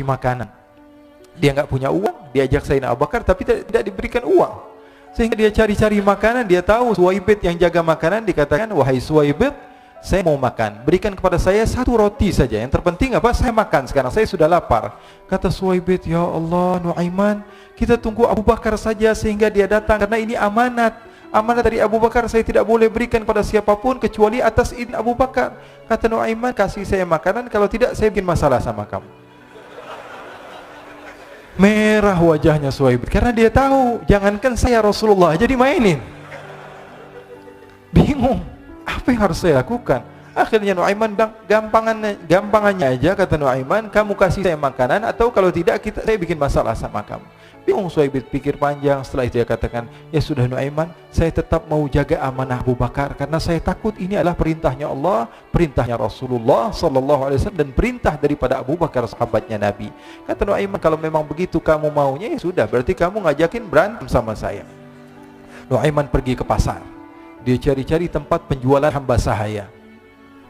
cari makanan. Dia nggak punya uang, diajak Sayyidina Abu Bakar tapi tidak diberikan uang. Sehingga dia cari-cari makanan, dia tahu Suwaibid yang jaga makanan, dikatakan, wahai Suwaibid, saya mau makan, berikan kepada saya 1 roti saja. Yang terpenting apa? Saya makan sekarang, saya sudah lapar. Kata Suwaibid, ya Allah, Nuaiman, kita tunggu Abu Bakar saja sehingga dia datang, karena ini amanat. Amanat dari Abu Bakar, saya tidak boleh berikan pada siapapun kecuali atas izin Abu Bakar. Kata Nuaiman, kasih saya makanan, kalau tidak saya bikin masalah sama kamu. Merah wajahnya Suwaibid karena dia tahu, jangankan saya Rasulullah aja dimainin. Bingung, apa yang harus saya lakukan? Akhirnya Nuaiman bilang, gampangannya aja, kata Nuaiman, kamu kasih saya makanan, atau kalau tidak saya bikin masalah sama kamu. Bingung Suwaibid, pikir panjang. Setelah itu dia katakan, ya sudah Nuaiman, saya tetap mau jaga amanah Abu Bakar karena saya takut ini adalah perintahnya Allah, perintahnya Rasulullah sallallahu alaihi wasallam, dan perintah daripada Abu Bakar sahabatnya Nabi. Kata Nuaiman, kalau memang begitu kamu maunya, ya sudah, berarti kamu ngajakin berantem sama saya. Nuaiman pergi ke pasar. Dia cari-cari tempat penjualan hamba sahaya.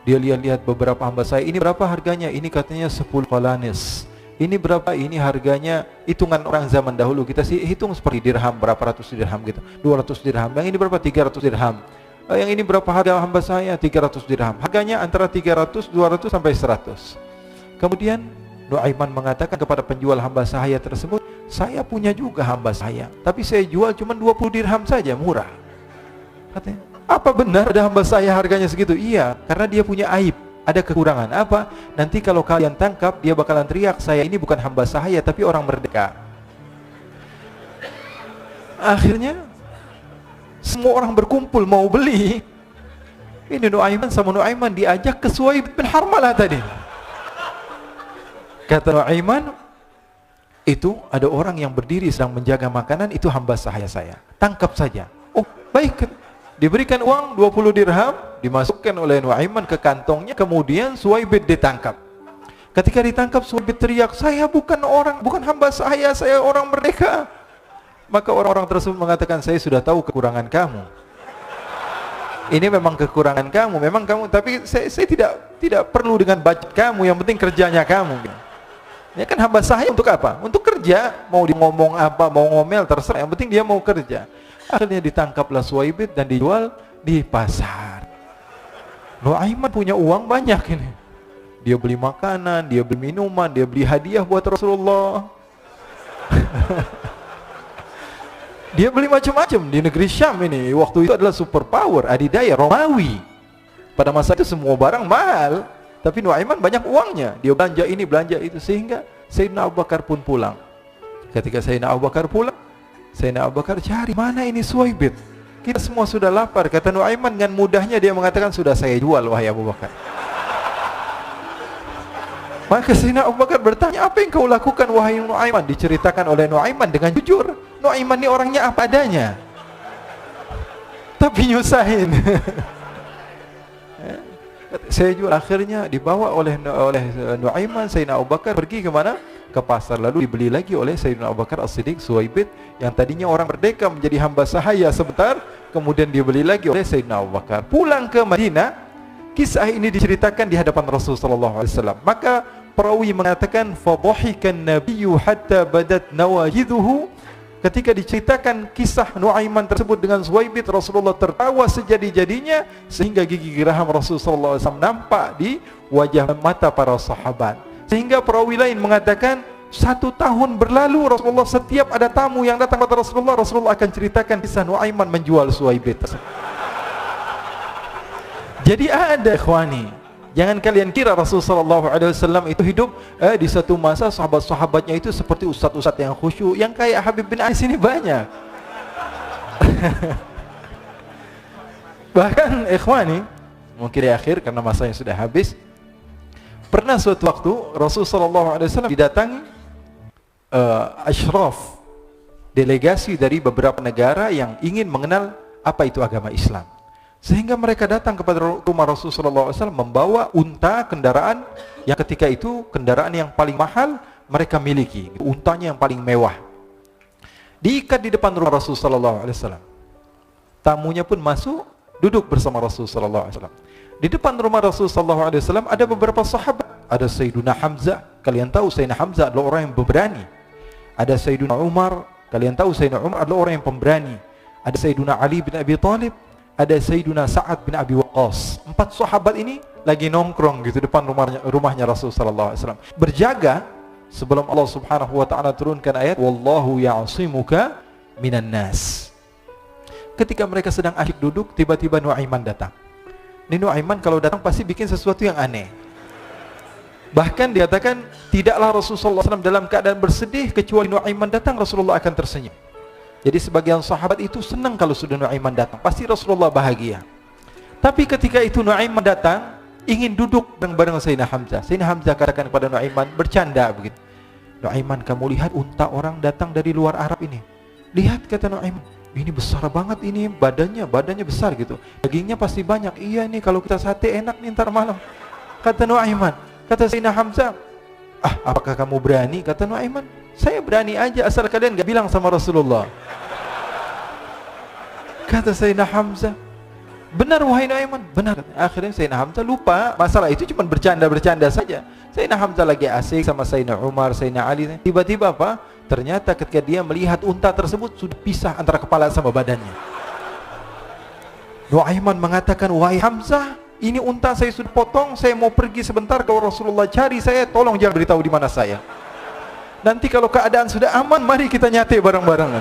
Dia lihat-lihat beberapa hamba sahaya, ini berapa harganya? Ini katanya 10 qalanis. Ini berapa? Ini harganya, hitungan orang zaman dahulu, kita sih hitung seperti dirham, berapa ratus dirham gitu, 200 dirham. Yang ini berapa? 300 dirham. Yang ini berapa harga hamba saya? 300 dirham. Harganya antara 300, 200 sampai 100. Kemudian Nuaiman mengatakan kepada penjual hamba sahaya tersebut, saya punya juga hamba saya, tapi saya jual cuma 20 dirham saja, murah. Katanya, apa benar ada hamba saya harganya segitu? Iya, karena dia punya aib. Ada kekurangan apa? Nanti kalau kalian tangkap, dia bakalan teriak, saya ini bukan hamba sahaya tapi orang merdeka. Akhirnya semua orang berkumpul mau beli. Ini Nuaiman sama Nuaiman diajak ke Suwaibid bin Harmalah tadi. Kata Nuaiman, itu ada orang yang berdiri sedang menjaga makanan, itu hamba sahaya saya, tangkap saja. Oh baik. Diberikan uang 20 dirham, dimasukkan oleh Nuaiman ke kantongnya, kemudian Suwaibid ditangkap. Ketika ditangkap, Suwaibid teriak, saya bukan hamba saya orang merdeka. Maka orang-orang tersebut mengatakan, saya sudah tahu kekurangan kamu. Ini memang kekurangan kamu, memang kamu, tapi saya tidak perlu dengan budget kamu, yang penting kerjanya kamu. Ya kan hamba sahaya untuk apa? Untuk kerja, mau dia ngomong apa, mau ngomel, terserah, yang penting dia mau kerja. Akhirnya ditangkaplah Suwaibid dan dijual di pasar. Nuaiman punya uang banyak ini. Dia beli makanan, dia beli minuman, dia beli hadiah buat Rasulullah. Dia beli macam-macam di negeri Syam ini. Waktu itu adalah superpower, adidaya Romawi. Pada masa itu semua barang mahal, tapi Nuaiman banyak uangnya. Dia belanja ini, belanja itu, sehingga Sayyidina Abu Bakar pun pulang. Ketika Sayyidina Abu Bakar pulang, Sayyidina Abu Bakar cari, mana ini Suwaibid? Kita semua sudah lapar. Kata Nuaiman dengan mudahnya dia mengatakan, sudah saya jual wahai Abu Bakar. Maka Sayyidina Abu Bakar bertanya, apa yang kau lakukan wahai Nuaiman? Diceritakan oleh Nuaiman dengan jujur. Nuaiman ini orangnya apa adanya, tapi nyusahin. Saya jual. Akhirnya dibawa oleh Nuaiman, Sayyidina Abu Bakar pergi ke mana? Ke pasar, lalu dibeli lagi oleh Sayyidina Abu Bakar As-Siddiq. Suwaibid yang tadinya orang merdeka menjadi hamba sahaya sebentar, kemudian dibeli lagi oleh Sayyidina Abu Bakar. Pulang ke Madinah, kisah ini diceritakan di hadapan Rasulullah sallallahu alaihi wasallam. Maka perawi mengatakan, fadhahikan nabiyyu hatta badat nawajiduhu. Ketika diceritakan kisah Nuaiman tersebut dengan Suwaibid, Rasulullah tertawa sejadi-jadinya sehingga gigi geraham Rasulullah sallallahu alaihi wasallam nampak di wajah mata para sahabat. Sehingga perawi lain mengatakan, 1 tahun berlalu Rasulullah, setiap ada tamu yang datang kepada Rasulullah, Rasulullah akan ceritakan kisah Nuaiman menjual Suwaibid. Jadi ada ikhwani, jangan kalian kira Rasulullah SAW itu hidup di satu masa sahabat-sahabatnya itu seperti ustadz-ustadz yang khusyuk, yang kayak Habib bin Ais ini banyak. Bahkan ikhwani, mungkin di akhir karena masanya sudah habis, pernah suatu waktu Rasulullah SAW didatangi asyraf, delegasi dari beberapa negara yang ingin mengenal apa itu agama Islam. Sehingga mereka datang kepada rumah Rasulullah SAW membawa unta, kendaraan yang ketika itu kendaraan yang paling mahal mereka miliki, untanya yang paling mewah. Diikat di depan rumah Rasulullah SAW. Tamunya pun masuk, duduk bersama Rasulullah SAW. Di depan rumah Rasulullah SAW ada beberapa sahabat ada Sayyiduna Hamzah. Kalian tahu Sayyidina Hamzah adalah orang yang pemberani. Ada Sayyiduna Umar, kalian tahu Sayyidina Umar adalah orang yang pemberani. Ada Sayyiduna Ali bin Abi Thalib, ada Sayyiduna Sa'ad bin Abi Waqqas. 4 sahabat ini lagi nongkrong gitu depan rumahnya Rasul sallallahu alaihi wasallam, berjaga sebelum Allah Subhanahu wa taala turunkan ayat wallahu ya'simuka minan nas. Ketika mereka sedang asyik duduk, tiba-tiba Nuaiman datang. Ini Nuaiman kalau datang pasti bikin sesuatu yang aneh. Bahkan dikatakan tidaklah Rasulullah SAW dalam keadaan bersedih kecuali Nuaiman datang, Rasulullah akan tersenyum. Jadi sebagian sahabat itu senang kalau sudah Nuaiman datang, pasti Rasulullah bahagia. Tapi ketika itu Nuaiman datang, ingin duduk bareng Sayyidina Hamzah. Sayyidina Hamzah katakan kepada Nuaiman, bercanda begitu. Nuaiman, kamu lihat unta orang datang dari luar Arab ini. Lihat, kata Nuaiman, ini besar banget ini, badannya besar gitu. Dagingnya pasti banyak. Iya nih kalau kita sate enak nih ntar malam. Kata Nuaiman. Kata Sayyidina Hamzah, apakah kamu berani? Kata Nuaiman, saya berani aja asal kalian gak bilang sama Rasulullah. Kata Sayyidina Hamzah, benar wahai Nuaiman, benar. Akhirnya Sayyidina Hamzah lupa masalah itu, cuma bercanda-bercanda saja. Sayyidina Hamzah lagi asik sama Sayyidina Umar, Sayyidina Ali. Tiba-tiba apa? Ternyata ketika dia melihat unta tersebut sudah pisah antara kepala sama badannya. Nuaiman mengatakan, wahai Hamzah, ini unta saya sudah potong, saya mau pergi sebentar, kalau Rasulullah cari saya, tolong jangan beritahu di mana saya. Nanti kalau keadaan sudah aman, mari kita nyate bareng-bareng.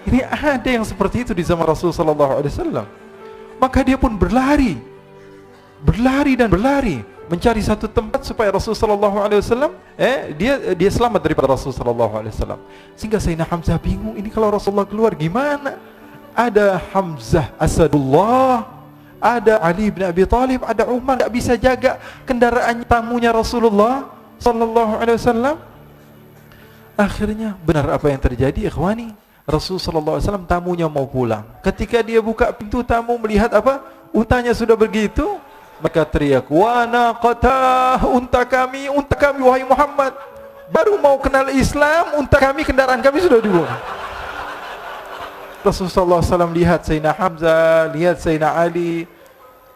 Ini ada yang seperti itu di zaman Rasulullah SAW. Maka dia pun berlari dan berlari mencari satu tempat supaya Rasulullah SAW dia selamat daripada Rasulullah SAW. Sehingga Sayyidina Hamzah bingung, ini kalau Rasulullah keluar gimana? Ada Hamzah Asadullah, ada Ali bin Abi Thalib, ada Umar, tak bisa jaga kendaraan tamunya Rasulullah sallallahu alaihi wasallam. Akhirnya benar apa yang terjadi, ikhwani. Rasul sallallahu alaihi wasallam tamunya mau pulang. Ketika dia buka pintu tamu melihat apa? Untanya sudah begitu, maka teriak, "Wa naqatah, unta kami wahai Muhammad. Baru mau kenal Islam, unta kami, kendaraan kami sudah dibunuh." Rasulullah SAW lihat Sayyidina Hamzah, lihat Sayyidina Ali.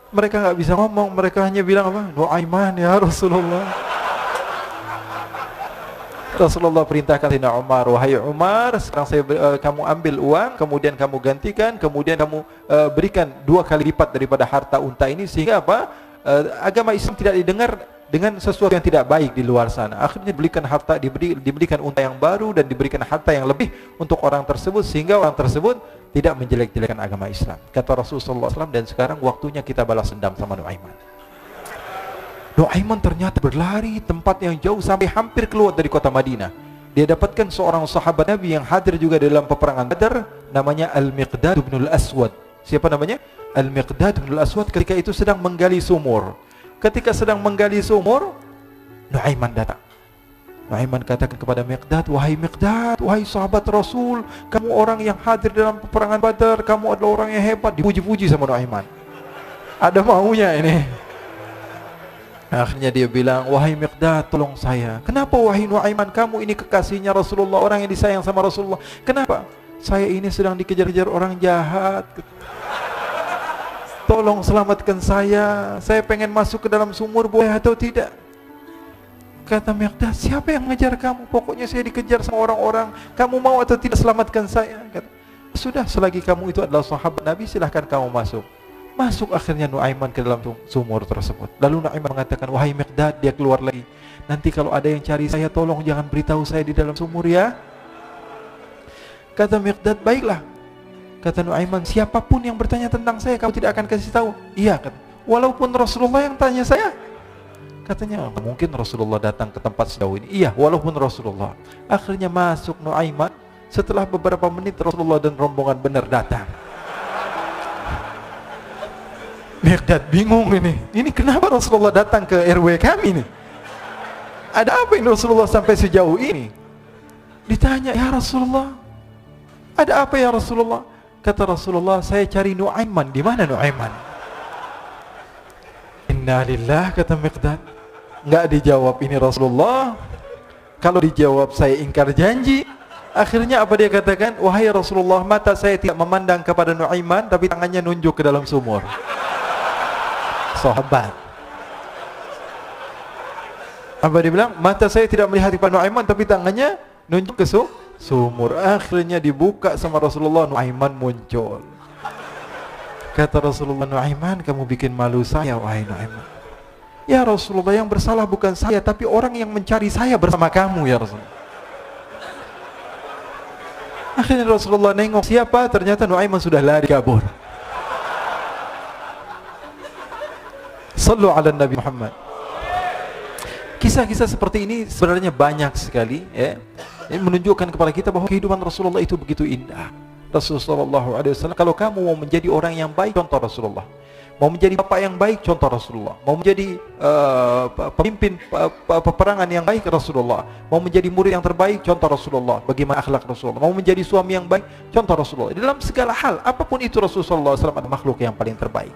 Mereka nggak bisa ngomong, mereka hanya bilang apa? Nuaiman ya Rasulullah. Rasulullah perintahkan Sayyidina Umar, wahai Umar, sekarang kamu ambil uang, kemudian kamu gantikan, kemudian kamu berikan 2 kali lipat daripada harta unta ini, sehingga apa? Agama Islam tidak didengar dengan sesuatu yang tidak baik di luar sana. Akhirnya diberikan harta, diberikan unta yang baru dan diberikan harta yang lebih untuk orang tersebut, sehingga orang tersebut tidak menjelek-jelekan agama Islam. Kata Rasulullah SAW, dan sekarang waktunya kita balas dendam sama Nuaiman. Nuaiman ternyata berlari tempat yang jauh sampai hampir keluar dari kota Madinah. Dia dapatkan seorang sahabat Nabi yang hadir juga dalam peperangan Badar, namanya Al-Miqdad bin Al-Aswad. Siapa namanya? Al-Miqdad bin Al-Aswad ketika itu sedang menggali sumur. Ketika sedang menggali sumur, Nuaiman datang. Nuaiman katakan kepada Miqdad, wahai Miqdad, wahai sahabat Rasul, kamu orang yang hadir dalam peperangan Badar, kamu adalah orang yang hebat. Dipuji-puji sama Nuaiman. Ada maunya ini. Akhirnya dia bilang, wahai Miqdad, tolong saya. Kenapa wahai Nuaiman, kamu ini kekasihnya Rasulullah, orang yang disayang sama Rasulullah. Kenapa? Saya ini sedang dikejar-kejar orang jahat. Tolong selamatkan saya pengen masuk ke dalam sumur, boleh atau tidak? Kata Miqdad, siapa yang mengejar kamu? Pokoknya saya dikejar sama orang-orang. Kamu mau atau tidak selamatkan saya? Kata, sudah, selagi kamu itu adalah sahabat Nabi, silahkan kamu masuk. Masuk akhirnya Nuaiman ke dalam sumur tersebut. Lalu Nuaiman mengatakan, wahai Miqdad, dia keluar lagi. Nanti kalau ada yang cari saya, tolong jangan beritahu saya di dalam sumur ya. Kata Miqdad, baiklah. Kata Nuaiman, siapapun yang bertanya tentang saya, kamu tidak akan kasih tahu. Iya, kata, walaupun Rasulullah yang tanya saya. Katanya, mungkin Rasulullah datang ke tempat sejauh ini. Iya, walaupun Rasulullah. Akhirnya masuk Nuaiman. Setelah beberapa menit, Rasulullah dan rombongan benar datang. Miqdad bingung ini. Ini kenapa Rasulullah datang ke RW kami nih? Ada apa ini Rasulullah sampai sejauh ini? Ditanya, ya Rasulullah, ada apa ya Rasulullah? Kata Rasulullah, saya cari Nuaiman. Di mana Nuaiman? Innalillah, kata Miqdad. Enggak dijawab ini Rasulullah. Kalau dijawab saya ingkar janji. Akhirnya apa dia katakan? Wahai Rasulullah, mata saya tidak memandang kepada Nuaiman, tapi tangannya nunjuk ke dalam sumur. Sahabat. Apa dia bilang? Mata saya tidak melihat kepada Nuaiman, tapi tangannya nunjuk ke sumur. Akhirnya dibuka sama Rasulullah, Nuaiman muncul. Kata Rasulullah, Nuaiman, kamu bikin malu saya, wahai Nuaiman. Ya Rasulullah, yang bersalah bukan saya, tapi orang yang mencari saya bersama kamu, ya Rasulullah. Akhirnya Rasulullah nengok, siapa? Ternyata Nuaiman sudah lari kabur. Sallu ala Nabi Muhammad. Kisah-kisah seperti ini sebenarnya banyak sekali, ya. Ini menunjukkan kepada kita bahwa kehidupan Rasulullah itu begitu indah. Rasulullah SAW, kalau kamu mau menjadi orang yang baik, contoh Rasulullah. Mau menjadi bapak yang baik, contoh Rasulullah. Mau menjadi pemimpin peperangan yang baik, Rasulullah. Mau menjadi murid yang terbaik, contoh Rasulullah. Bagaimana akhlak Rasulullah. Mau menjadi suami yang baik, contoh Rasulullah. Dalam segala hal, apapun itu Rasulullah SAW adalah makhluk yang paling terbaik.